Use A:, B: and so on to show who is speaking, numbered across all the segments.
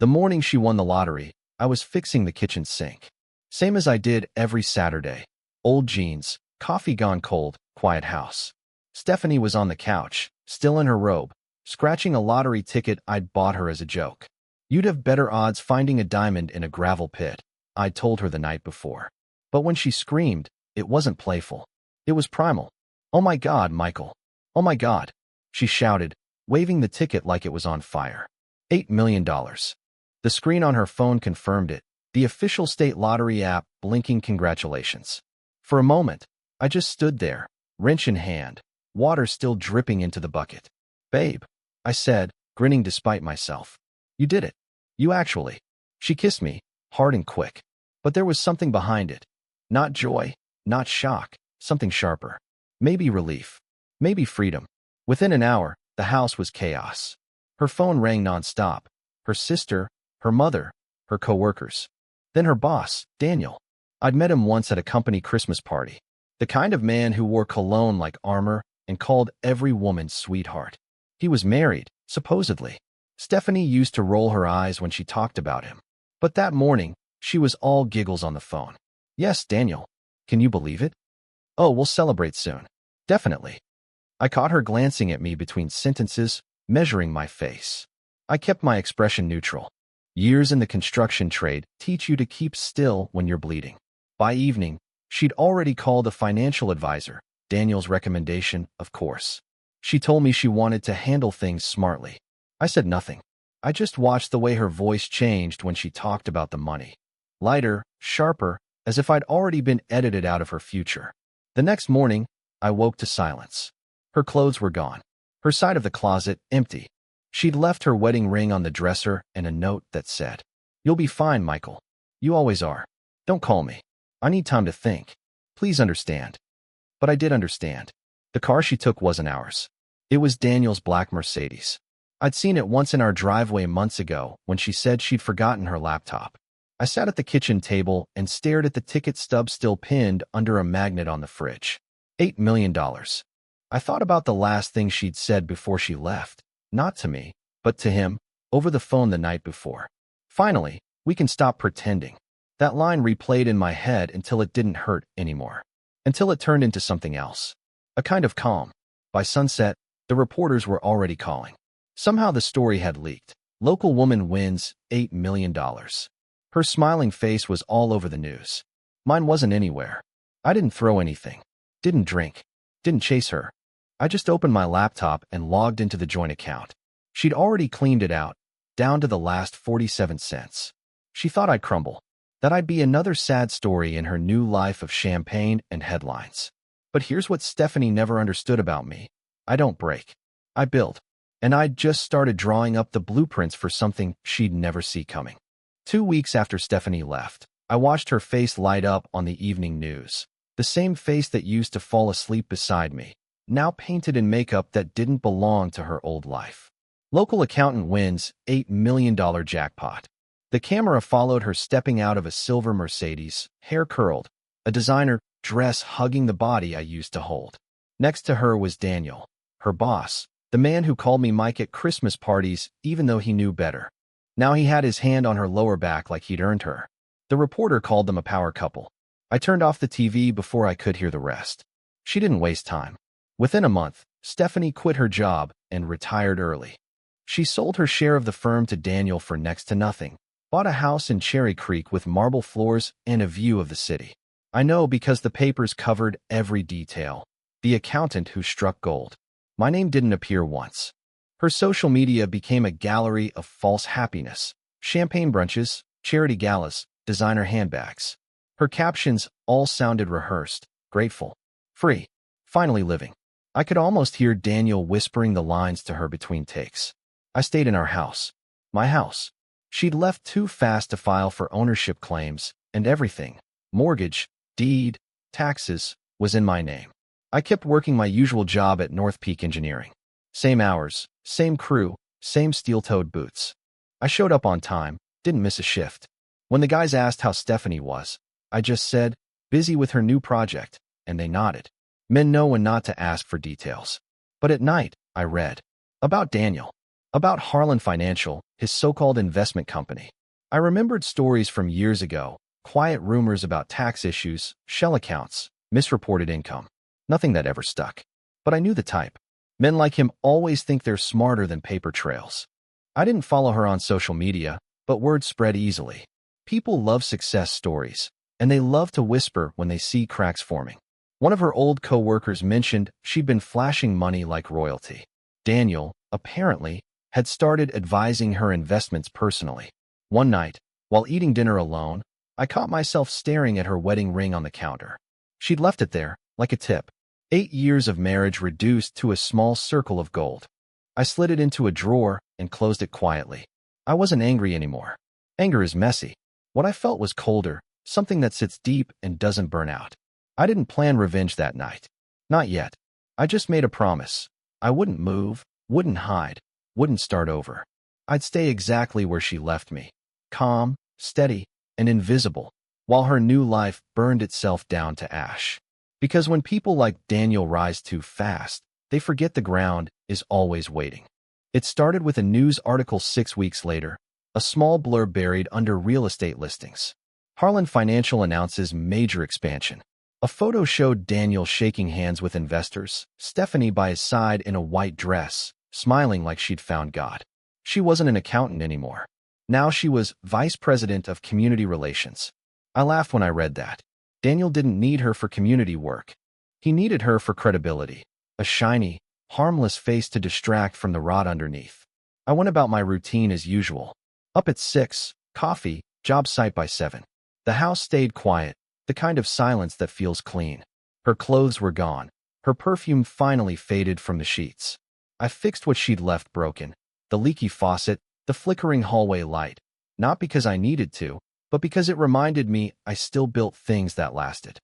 A: The morning she won the lottery, I was fixing the kitchen sink. Same as I did every Saturday. Old jeans, coffee gone cold, quiet house. Stephanie was on the couch, still in her robe, scratching a lottery ticket I'd bought her as a joke. "You'd have better odds finding a diamond in a gravel pit," I'd told her the night before. But when she screamed, it wasn't playful. It was primal. "Oh my God, Michael. Oh my God," she shouted, waving the ticket like it was on fire. $8 million. The screen on her phone confirmed it, the official state lottery app blinking congratulations. For a moment, I just stood there, wrench in hand, water still dripping into the bucket. "Babe," I said, grinning despite myself. "You did it. You actually." She kissed me, hard and quick. But there was something behind it. Not joy, not shock, something sharper. Maybe relief. Maybe freedom. Within an hour, the house was chaos. Her phone rang nonstop. Her sister, her mother, her coworkers. Then her boss, Daniel. I'd met him once at a company Christmas party. The kind of man who wore cologne like armor and called every woman sweetheart. He was married, supposedly. Stephanie used to roll her eyes when she talked about him. But that morning, she was all giggles on the phone. "Yes, Daniel. Can you believe it? Oh, we'll celebrate soon. Definitely." I caught her glancing at me between sentences, measuring my face. I kept my expression neutral. Years in the construction trade teach you to keep still when you're bleeding. By evening, she'd already called a financial advisor, Daniel's recommendation, of course. She told me she wanted to handle things smartly. I said nothing. I just watched the way her voice changed when she talked about the money. Lighter, sharper, as if I'd already been edited out of her future. The next morning, I woke to silence. Her clothes were gone. Her side of the closet empty. She'd left her wedding ring on the dresser and a note that said, "You'll be fine, Michael. You always are. Don't call me. I need time to think. Please understand." But I did understand. The car she took wasn't ours. It was Daniel's black Mercedes. I'd seen it once in our driveway months ago when she said she'd forgotten her laptop. I sat at the kitchen table and stared at the ticket stub still pinned under a magnet on the fridge. $8 million. I thought about the last thing she'd said before she left. Not to me, but to him, over the phone the night before. "Finally, we can stop pretending." That line replayed in my head until it didn't hurt anymore. Until it turned into something else. A kind of calm. By sunset, the reporters were already calling. Somehow the story had leaked. Local woman wins $8 million. Her smiling face was all over the news. Mine wasn't anywhere. I didn't throw anything. Didn't drink. Didn't chase her. I just opened my laptop and logged into the joint account. She'd already cleaned it out, down to the last 47 cents. She thought I'd crumble. That I'd be another sad story in her new life of champagne and headlines. But here's what Stephanie never understood about me. I don't break. I build. And I'd just started drawing up the blueprints for something she'd never see coming. 2 weeks after Stephanie left, I watched her face light up on the evening news. The same face that used to fall asleep beside me, now painted in makeup that didn't belong to her old life. Local accountant wins $8 million jackpot. The camera followed her stepping out of a silver Mercedes, hair curled, a designer dress hugging the body I used to hold. Next to her was Daniel, her boss, the man who called me Mike at Christmas parties even though he knew better. Now he had his hand on her lower back like he'd earned her. The reporter called them a power couple. I turned off the TV before I could hear the rest. She didn't waste time. Within a month, Stephanie quit her job and retired early. She sold her share of the firm to Daniel for next to nothing, bought a house in Cherry Creek with marble floors and a view of the city. I know because the papers covered every detail. The accountant who struck gold. My name didn't appear once. Her social media became a gallery of false happiness. Champagne brunches, charity galas, designer handbags. Her captions all sounded rehearsed, grateful, free, finally living. I could almost hear Daniel whispering the lines to her between takes. I stayed in our house. My house. She'd left too fast to file for ownership claims, and everything, mortgage, deed, taxes, was in my name. I kept working my usual job at North Peak Engineering. Same hours, same crew, same steel-toed boots. I showed up on time, didn't miss a shift. When the guys asked how Stephanie was, I just said, busy with her new project, and they nodded. Men know when not to ask for details. But at night, I read about Daniel. About Harlan Financial, his so-called investment company. I remembered stories from years ago, quiet rumors about tax issues, shell accounts, misreported income. Nothing that ever stuck. But I knew the type. Men like him always think they're smarter than paper trails. I didn't follow her on social media, but word spread easily. People love success stories, and they love to whisper when they see cracks forming. One of her old co-workers mentioned she'd been flashing money like royalty. Daniel, apparently, had started advising her investments personally. One night, while eating dinner alone, I caught myself staring at her wedding ring on the counter. She'd left it there, like a tip. 8 years of marriage reduced to a small circle of gold. I slid it into a drawer and closed it quietly. I wasn't angry anymore. Anger is messy. What I felt was colder, something that sits deep and doesn't burn out. I didn't plan revenge that night. Not yet. I just made a promise. I wouldn't move, wouldn't hide, wouldn't start over. I'd stay exactly where she left me. Calm, steady, and invisible, while her new life burned itself down to ash. Because when people like Daniel rise too fast, they forget the ground is always waiting. It started with a news article 6 weeks later, a small blurb buried under real estate listings. Harlan Financial announces major expansion. A photo showed Daniel shaking hands with investors, Stephanie by his side in a white dress, smiling like she'd found God. She wasn't an accountant anymore. Now she was vice president of community relations. I laughed when I read that. Daniel didn't need her for community work. He needed her for credibility, a shiny, harmless face to distract from the rot underneath. I went about my routine as usual. Up at 6, coffee, job site by 7. The house stayed quiet, the kind of silence that feels clean. Her clothes were gone. Her perfume finally faded from the sheets. I fixed what she'd left broken, the leaky faucet, the flickering hallway light, not because I needed to, but because it reminded me I still built things that lasted.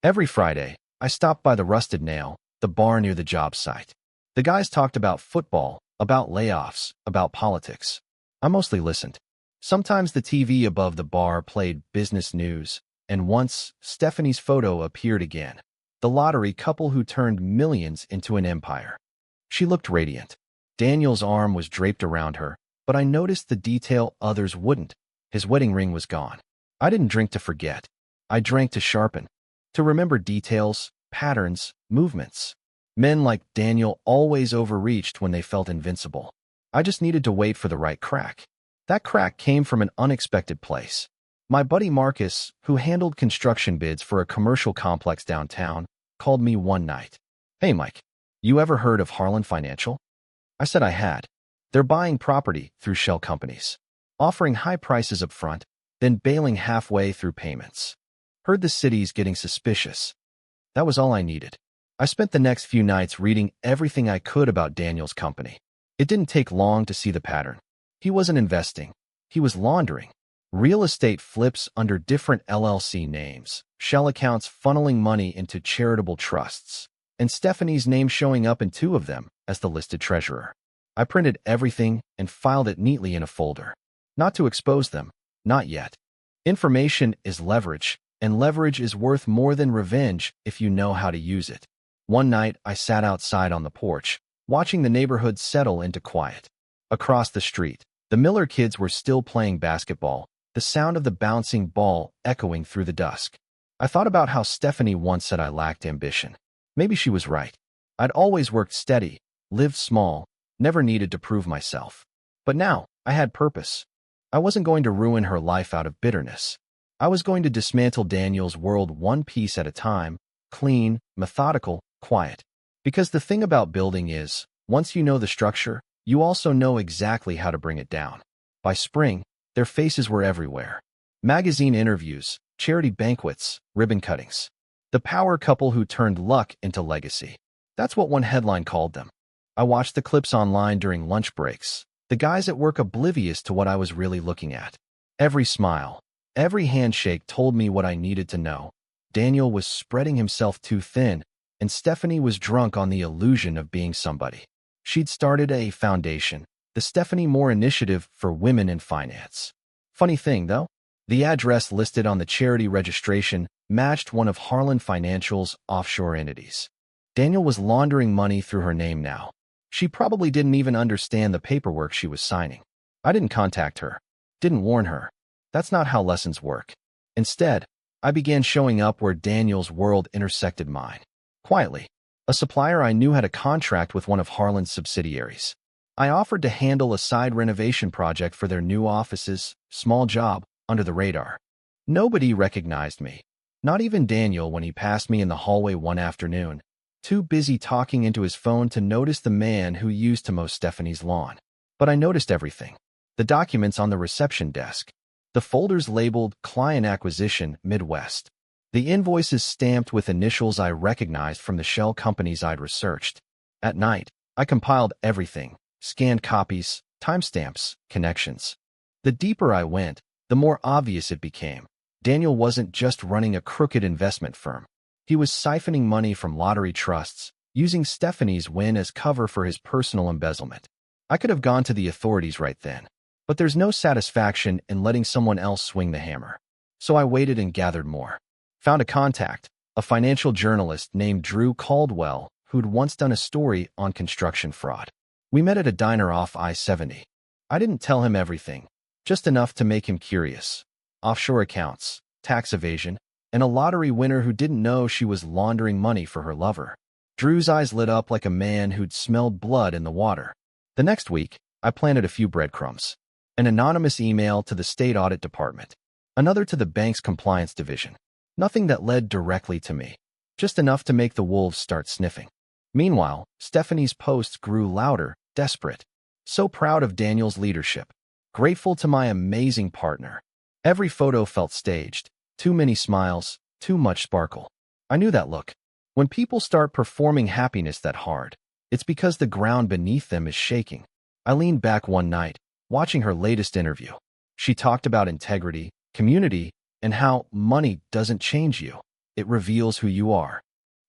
A: Every Friday, I stopped by the Rusted Nail, the bar near the job site. The guys talked about football, about layoffs, about politics. I mostly listened. Sometimes the TV above the bar played business news, and once, Stephanie's photo appeared again. The lottery couple who turned millions into an empire. She looked radiant. Daniel's arm was draped around her, but I noticed the detail others wouldn't. His wedding ring was gone. I didn't drink to forget. I drank to sharpen, to remember details, patterns, movements. Men like Daniel always overreached when they felt invincible. I just needed to wait for the right crack. That crack came from an unexpected place. My buddy Marcus, who handled construction bids for a commercial complex downtown, called me one night. "Hey Mike, you ever heard of Harlan Financial?" I said I had. They're buying property through shell companies, offering high prices up front, then bailing halfway through payments. Heard the city's getting suspicious. That was all I needed. I spent the next few nights reading everything I could about Daniel's company. It didn't take long to see the pattern. He wasn't investing. He was laundering. Real estate flips under different LLC names, shell accounts funneling money into charitable trusts, and Stephanie's name showing up in 2 of them as the listed treasurer. I printed everything and filed it neatly in a folder. Not to expose them, not yet. Information is leverage, and leverage is worth more than revenge if you know how to use it. One night, I sat outside on the porch, watching the neighborhood settle into quiet. Across the street, the Miller kids were still playing basketball, the sound of the bouncing ball echoing through the dusk. I thought about how Stephanie once said I lacked ambition. Maybe she was right. I'd always worked steady, lived small, never needed to prove myself. But now, I had purpose. I wasn't going to ruin her life out of bitterness. I was going to dismantle Daniel's world one piece at a time, clean, methodical, quiet. Because the thing about building is, once you know the structure, you also know exactly how to bring it down. By spring, their faces were everywhere. Magazine interviews, charity banquets, ribbon cuttings. The power couple who turned luck into legacy. That's what one headline called them. I watched the clips online during lunch breaks, the guys at work oblivious to what I was really looking at. Every smile, every handshake told me what I needed to know. Daniel was spreading himself too thin, and Stephanie was drunk on the illusion of being somebody. She'd started a foundation, the Stephanie Moore Initiative for Women in Finance. Funny thing, though, the address listed on the charity registration matched one of Harlan Financial's offshore entities. Daniel was laundering money through her name now. She probably didn't even understand the paperwork she was signing. I didn't contact her, didn't warn her. That's not how lessons work. Instead, I began showing up where Daniel's world intersected mine. Quietly, a supplier I knew had a contract with one of Harlan's subsidiaries. I offered to handle a side renovation project for their new offices, small job, under the radar. Nobody recognized me, not even Daniel when he passed me in the hallway one afternoon, too busy talking into his phone to notice the man who used to mow Stephanie's lawn. But I noticed everything. The documents on the reception desk, the folders labeled Client Acquisition Midwest, the invoices stamped with initials I recognized from the shell companies I'd researched. At night, I compiled everything, scanned copies, timestamps, connections. The deeper I went, the more obvious it became. Daniel wasn't just running a crooked investment firm. He was siphoning money from lottery trusts, using Stephanie's win as cover for his personal embezzlement. I could have gone to the authorities right then, but there's no satisfaction in letting someone else swing the hammer. So I waited and gathered more. Found a contact, a financial journalist named Drew Caldwell, who'd once done a story on construction fraud. We met at a diner off I-70. I didn't tell him everything, just enough to make him curious. Offshore accounts, tax evasion, and a lottery winner who didn't know she was laundering money for her lover. Drew's eyes lit up like a man who'd smelled blood in the water. The next week, I planted a few breadcrumbs. An anonymous email to the state audit department, another to the bank's compliance division. Nothing that led directly to me, just enough to make the wolves start sniffing. Meanwhile, Stephanie's posts grew louder, desperate. So proud of Daniel's leadership, grateful to my amazing partner. Every photo felt staged. Too many smiles, too much sparkle. I knew that look. When people start performing happiness that hard, it's because the ground beneath them is shaking. I leaned back one night, watching her latest interview. She talked about integrity, community, and how money doesn't change you. It reveals who you are.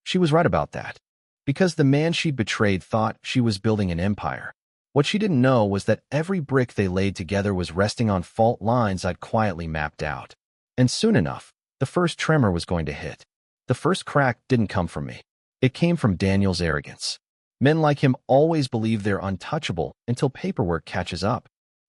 A: She was right about that. Because the man she'd betrayed thought she was building an empire. What she didn't know was that every brick they laid together was resting on fault lines I'd quietly mapped out. And soon enough, the first tremor was going to hit. The first crack didn't come from me. It came from Daniel's arrogance. Men like him always believe they're untouchable until paperwork catches up.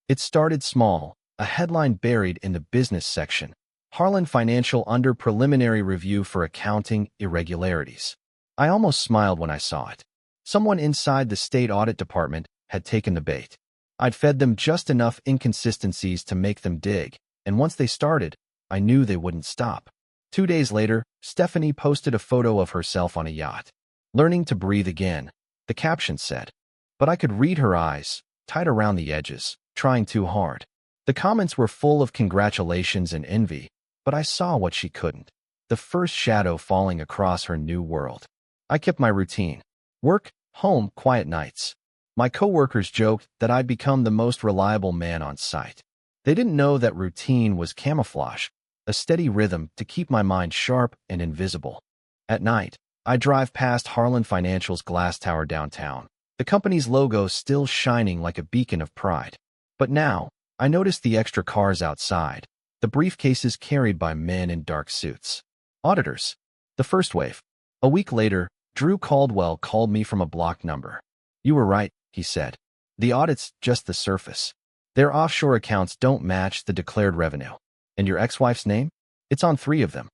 A: It started small, a headline buried in the business section. Harlan Financial under preliminary review for accounting irregularities. I almost smiled when I saw it. Someone inside the state audit department had taken the bait. I'd fed them just enough inconsistencies to make them dig, and once they started, I knew they wouldn't stop. 2 days later, Stephanie posted a photo of herself on a yacht. Learning to breathe again, the caption said. But I could read her eyes, tight around the edges, trying too hard. The comments were full of congratulations and envy, but I saw what she couldn't. The first shadow falling across her new world. I kept my routine. Work, home, quiet nights. My coworkers joked that I'd become the most reliable man on site. They didn't know that routine was camouflage, a steady rhythm to keep my mind sharp and invisible. At night, I drive past Harlan Financial's glass tower downtown, the company's logo still shining like a beacon of pride. But now, I noticed the extra cars outside, the briefcases carried by men in dark suits. Auditors. The first wave. A week later, Drew Caldwell called me from a blocked number. "You were right," he said. "The audit's just the surface. Their offshore accounts don't match the declared revenue. And your ex-wife's name? It's on 3 of them.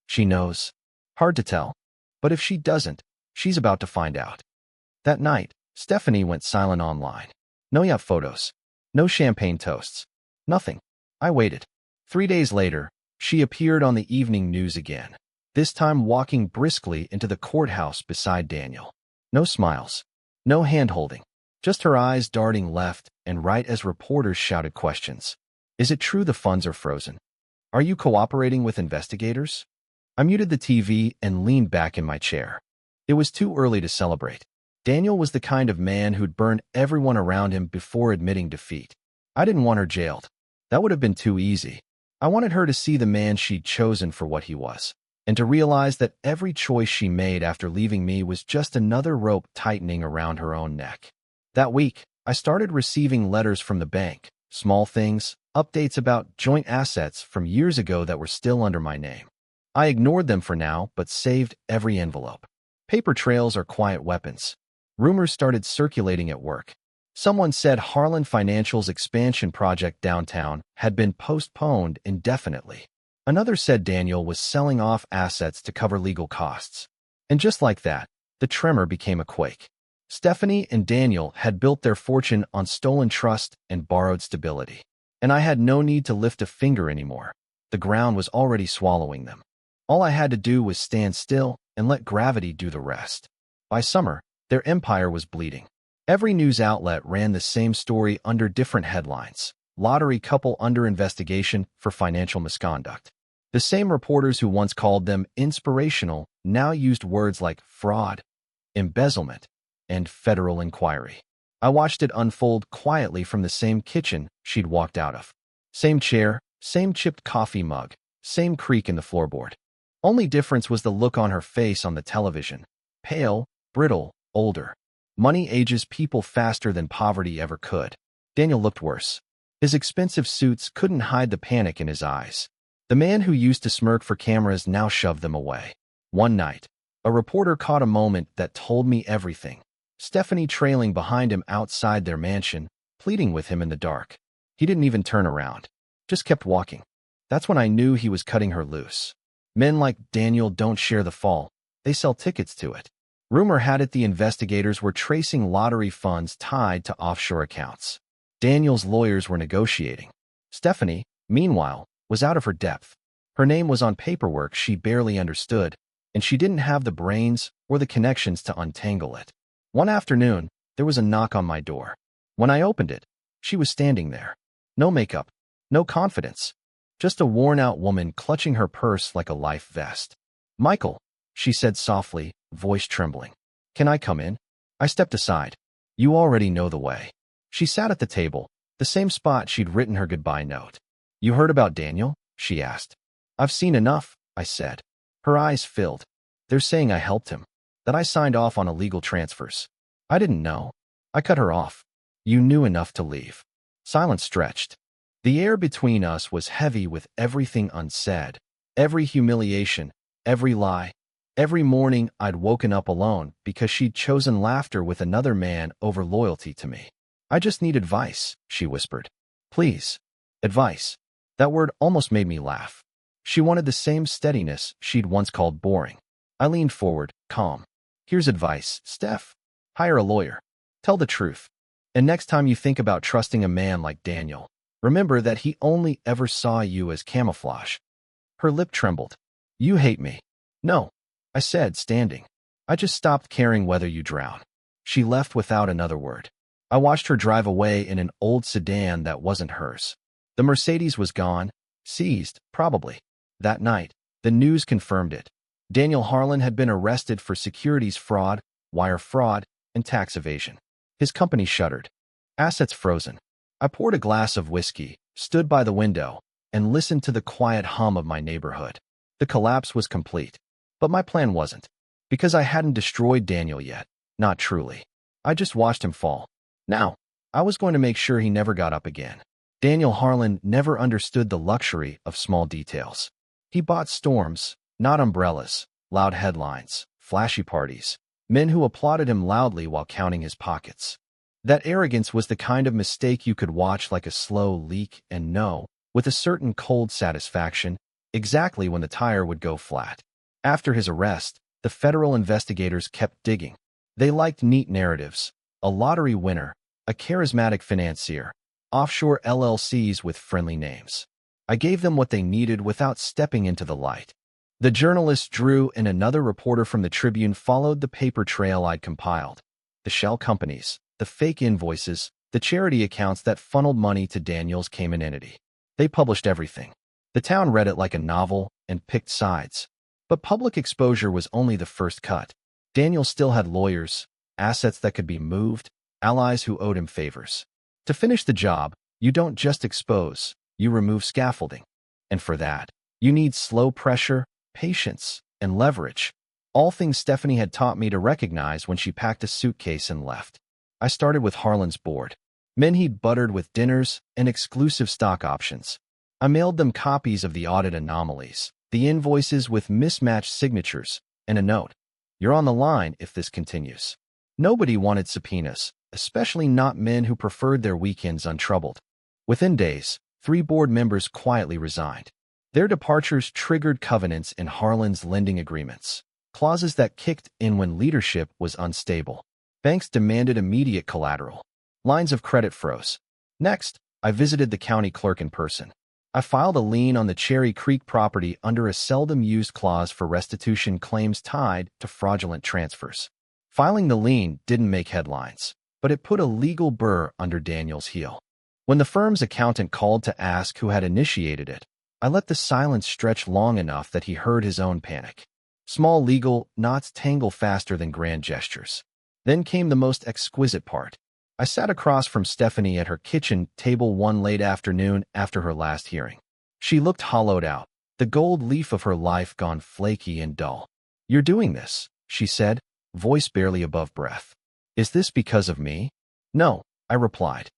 A: She knows. Hard to tell. But if she doesn't, she's about to find out." That night, Stephanie went silent online. No yacht photos. No champagne toasts. Nothing. I waited. 3 days later, she appeared on the evening news again, this time walking briskly into the courthouse beside Daniel. No smiles. No hand-holding. Just her eyes darting left and right as reporters shouted questions. "Is it true the funds are frozen? Are you cooperating with investigators?" I muted the TV and leaned back in my chair. It was too early to celebrate. Daniel was the kind of man who'd burn everyone around him before admitting defeat. I didn't want her jailed. That would have been too easy. I wanted her to see the man she'd chosen for what he was, and to realize that every choice she made after leaving me was just another rope tightening around her own neck. That week, I started receiving letters from the bank, small things, updates about joint assets from years ago that were still under my name. I ignored them for now, but saved every envelope. Paper trails are quiet weapons. Rumors started circulating at work. Someone said Harlan Financial's expansion project downtown had been postponed indefinitely. Another said Daniel was selling off assets to cover legal costs. And just like that, the tremor became a quake. Stephanie and Daniel had built their fortune on stolen trust and borrowed stability. And I had no need to lift a finger anymore. The ground was already swallowing them. All I had to do was stand still and let gravity do the rest. By summer, their empire was bleeding. Every news outlet ran the same story under different headlines. Lottery couple under investigation for financial misconduct. The same reporters who once called them inspirational now used words like fraud, embezzlement, and federal inquiry. I watched it unfold quietly from the same kitchen she'd walked out of. Same chair, same chipped coffee mug, same creak in the floorboard. Only difference was the look on her face on the television. Pale, brittle, older. Money ages people faster than poverty ever could. Daniel looked worse. His expensive suits couldn't hide the panic in his eyes. The man who used to smirk for cameras now shoved them away. One night, a reporter caught a moment that told me everything. Stephanie trailing behind him outside their mansion, pleading with him in the dark. He didn't even turn around, just kept walking. That's when I knew he was cutting her loose. Men like Daniel don't share the fall, they sell tickets to it. Rumor had it the investigators were tracing lottery funds tied to offshore accounts. Daniel's lawyers were negotiating. Stephanie, meanwhile, was out of her depth. Her name was on paperwork she barely understood, and she didn't have the brains or the connections to untangle it. One afternoon, there was a knock on my door. When I opened it, she was standing there. No makeup, no confidence, just a worn-out woman clutching her purse like a life vest. "Michael," she said softly, voice trembling. "Can I come in?" I stepped aside. "You already know the way." She sat at the table, the same spot she'd written her goodbye note. "You heard about Daniel?" she asked. "I've seen enough," I said. Her eyes filled. "They're saying I helped him, that I signed off on illegal transfers." I didn't know. I cut her off. "You knew enough to leave." Silence stretched. The air between us was heavy with everything unsaid. Every humiliation, every lie. Every morning I'd woken up alone because she'd chosen laughter with another man over loyalty to me. "I just need advice," she whispered. "Please." Advice. That word almost made me laugh. She wanted the same steadiness she'd once called boring. I leaned forward, calm. "Here's advice, Steph. Hire a lawyer. Tell the truth. And next time you think about trusting a man like Daniel, remember that he only ever saw you as camouflage." Her lip trembled. "You hate me." "No," I said, standing. "I just stopped caring whether you drown." She left without another word. I watched her drive away in an old sedan that wasn't hers. The Mercedes was gone, seized, probably. That night, the news confirmed it. Daniel Harlan had been arrested for securities fraud, wire fraud, and tax evasion. His company shuttered. Assets frozen. I poured a glass of whiskey, stood by the window, and listened to the quiet hum of my neighborhood. The collapse was complete. But my plan wasn't. Because I hadn't destroyed Daniel yet. Not truly. I just watched him fall. Now, I was going to make sure he never got up again. Daniel Harlan never understood the luxury of small details. He bought storms, not umbrellas, loud headlines, flashy parties, men who applauded him loudly while counting his pockets. That arrogance was the kind of mistake you could watch like a slow leak and know, with a certain cold satisfaction, exactly when the tire would go flat. After his arrest, the federal investigators kept digging. They liked neat narratives, a lottery winner, a charismatic financier, offshore LLCs with friendly names. I gave them what they needed without stepping into the light. The journalist Drew and another reporter from the Tribune followed the paper trail I'd compiled. The shell companies, the fake invoices, the charity accounts that funneled money to Daniel's Cayman entity. They published everything. The town read it like a novel and picked sides. But public exposure was only the first cut. Daniel still had lawyers, assets that could be moved, allies who owed him favors. To finish the job, you don't just expose, you remove scaffolding. And for that, you need slow pressure, patience, and leverage. All things Stephanie had taught me to recognize when she packed a suitcase and left. I started with Harlan's board. Men he'd buttered with dinners and exclusive stock options. I mailed them copies of the audit anomalies, the invoices with mismatched signatures, and a note. "You're on the line if this continues." Nobody wanted subpoenas, especially not men who preferred their weekends untroubled. Within days, 3 board members quietly resigned. Their departures triggered covenants in Harlan's lending agreements, clauses that kicked in when leadership was unstable. Banks demanded immediate collateral. Lines of credit froze. Next, I visited the county clerk in person. I filed a lien on the Cherry Creek property under a seldom-used clause for restitution claims tied to fraudulent transfers. Filing the lien didn't make headlines, but it put a legal burr under Daniel's heel. When the firm's accountant called to ask who had initiated it, I let the silence stretch long enough that he heard his own panic. Small legal knots tangle faster than grand gestures. Then came the most exquisite part. I sat across from Stephanie at her kitchen table one late afternoon after her last hearing. She looked hollowed out, the gold leaf of her life gone flaky and dull. "You're doing this," she said, voice barely above breath. "Is this because of me?" "No," I replied.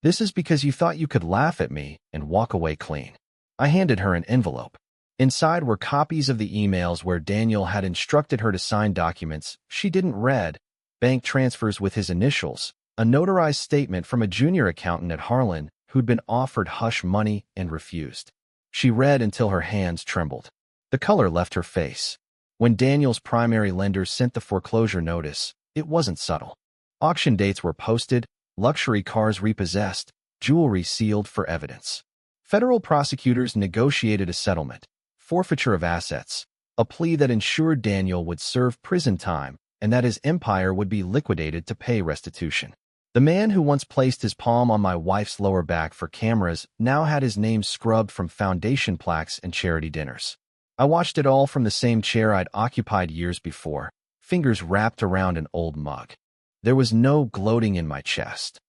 A: "This is because you thought you could laugh at me and walk away clean." I handed her an envelope. Inside were copies of the emails where Daniel had instructed her to sign documents she didn't read, bank transfers with his initials, a notarized statement from a junior accountant at Harlan who'd been offered hush money and refused. She read until her hands trembled. The color left her face. When Daniel's primary lender sent the foreclosure notice, it wasn't subtle. Auction dates were posted, luxury cars repossessed, jewelry sealed for evidence. Federal prosecutors negotiated a settlement, forfeiture of assets, a plea that ensured Daniel would serve prison time and that his empire would be liquidated to pay restitution. The man who once placed his palm on my wife's lower back for cameras now had his name scrubbed from foundation plaques and charity dinners. I watched it all from the same chair I'd occupied years before, fingers wrapped around an old mug. There was no gloating in my chest,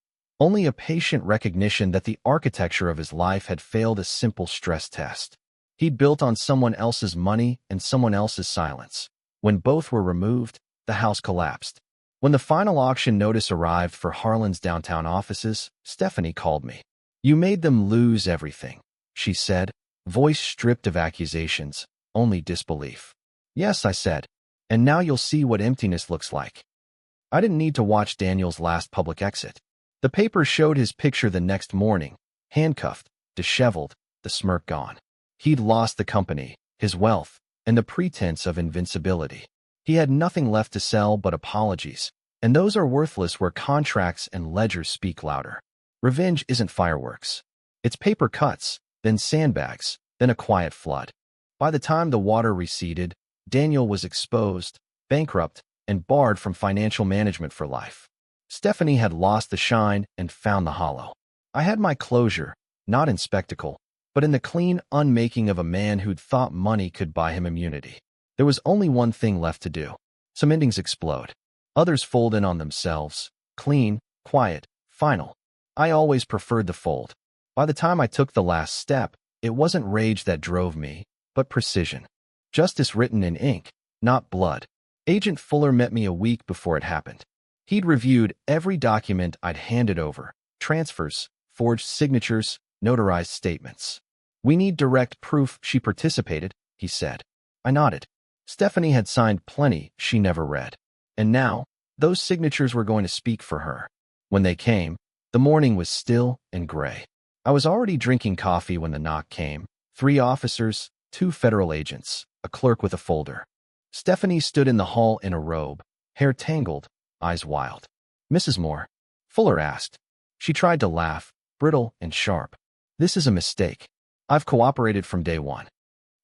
A: only a patient recognition that the architecture of his life had failed a simple stress test. He'd built on someone else's money and someone else's silence. When both were removed, the house collapsed. When the final auction notice arrived for Harlan's downtown offices, Stephanie called me. "You made them lose everything," she said, voice stripped of accusations, only disbelief. "Yes," I said, "and now you'll see what emptiness looks like." I didn't need to watch Daniel's last public exit. The paper showed his picture the next morning, handcuffed, disheveled, the smirk gone. He'd lost the company, his wealth, and the pretense of invincibility. He had nothing left to sell but apologies, and those are worthless where contracts and ledgers speak louder. Revenge isn't fireworks. It's paper cuts, then sandbags, then a quiet flood. By the time the water receded, Daniel was exposed, bankrupt, and barred from financial management for life. Stephanie had lost the shine and found the hollow. I had my closure, not in spectacle, but in the clean unmaking of a man who'd thought money could buy him immunity. There was only one thing left to do. Some endings explode. Others fold in on themselves. Clean, quiet, final. I always preferred the fold. By the time I took the last step, it wasn't rage that drove me, but precision. Justice written in ink, not blood. Agent Fuller met me a week before it happened. He'd reviewed every document I'd handed over, transfers, forged signatures, notarized statements. "We need direct proof she participated," he said. I nodded. Stephanie had signed plenty she never read. And now, those signatures were going to speak for her. When they came, the morning was still and gray. I was already drinking coffee when the knock came. 3 officers, 2 federal agents, a clerk with a folder. Stephanie stood in the hall in a robe, hair tangled, eyes wild. "Mrs. Moore?" Fuller asked. She tried to laugh, brittle and sharp. "This is a mistake. I've cooperated from day one."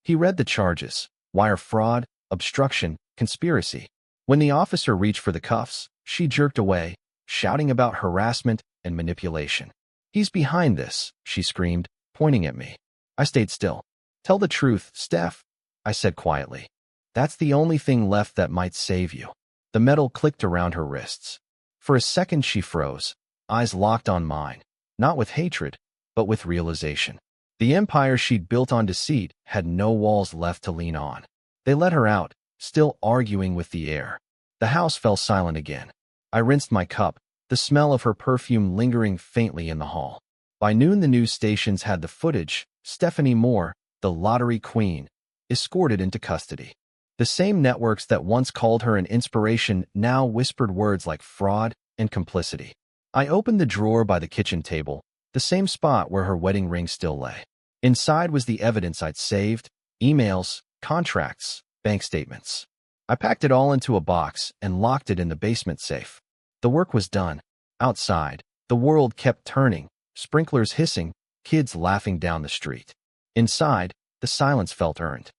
A: He read the charges: wire fraud, obstruction, conspiracy. When the officer reached for the cuffs, she jerked away, shouting about harassment and manipulation. "He's behind this," she screamed, pointing at me. I stayed still. "Tell the truth, Steph," I said quietly. "That's the only thing left that might save you." The metal clicked around her wrists. For a second she froze, eyes locked on mine, not with hatred, but with realization. The empire she'd built on deceit had no walls left to lean on. They let her out, still arguing with the air. The house fell silent again. I rinsed my cup, the smell of her perfume lingering faintly in the hall. By noon the news stations had the footage. Stephanie Moore, the lottery queen, escorted into custody. The same networks that once called her an inspiration now whispered words like fraud and complicity. I opened the drawer by the kitchen table, the same spot where her wedding ring still lay. Inside was the evidence I'd saved: emails, contracts, bank statements. I packed it all into a box and locked it in the basement safe. The work was done. Outside, the world kept turning, sprinklers hissing, kids laughing down the street. Inside, the silence felt earned.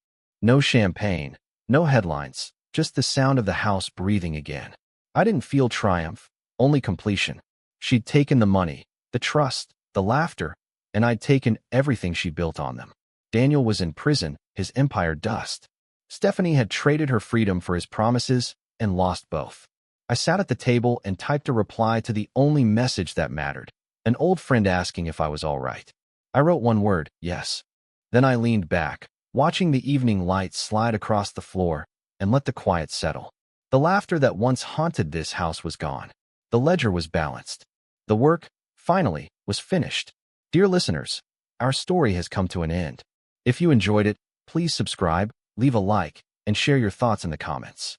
A: No champagne, no headlines, just the sound of the house breathing again. I didn't feel triumph, only completion. She'd taken the money, the trust, the laughter, and I'd taken everything she built on them. Daniel was in prison, his empire dust. Stephanie had traded her freedom for his promises and lost both. I sat at the table and typed a reply to the only message that mattered, an old friend asking if I was all right. I wrote one word: yes. Then I leaned back, watching the evening light slide across the floor, and let the quiet settle. The laughter that once haunted this house was gone. The ledger was balanced. The work, finally, was finished. Dear listeners, our story has come to an end. If you enjoyed it, please subscribe, leave a like, and share your thoughts in the comments.